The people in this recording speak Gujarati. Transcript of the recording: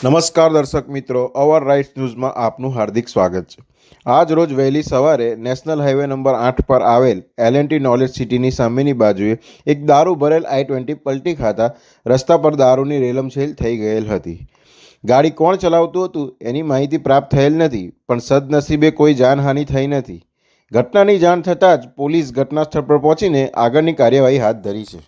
નમસ્કાર દર્શક મિત્રો, અવર રાઇટ્સ ન્યૂઝમાં આપનું હાર્દિક સ્વાગત છે। આજ રોજ વહેલી સવારે નેશનલ હાઈવે નંબર 8 પર આવેલ L&T નોલેજ સિટીની સામેની બાજુએ એક દારૂ ભરેલ i20 પલટી ખાતા રસ્તા પર દારૂની રેલમછેલ થઈ ગયેલ હતી। ગાડી કોણ ચલાવતું હતું એની માહિતી પ્રાપ્ત થયેલ નથી, પણ સદનસીબે કોઈ જાનહાનિ થઈ નથી। ઘટનાની જાણ થતાં જ પોલીસ ઘટના સ્થળ પર પહોંચીને આગળની કાર્યવાહી હાથ ધરી છે।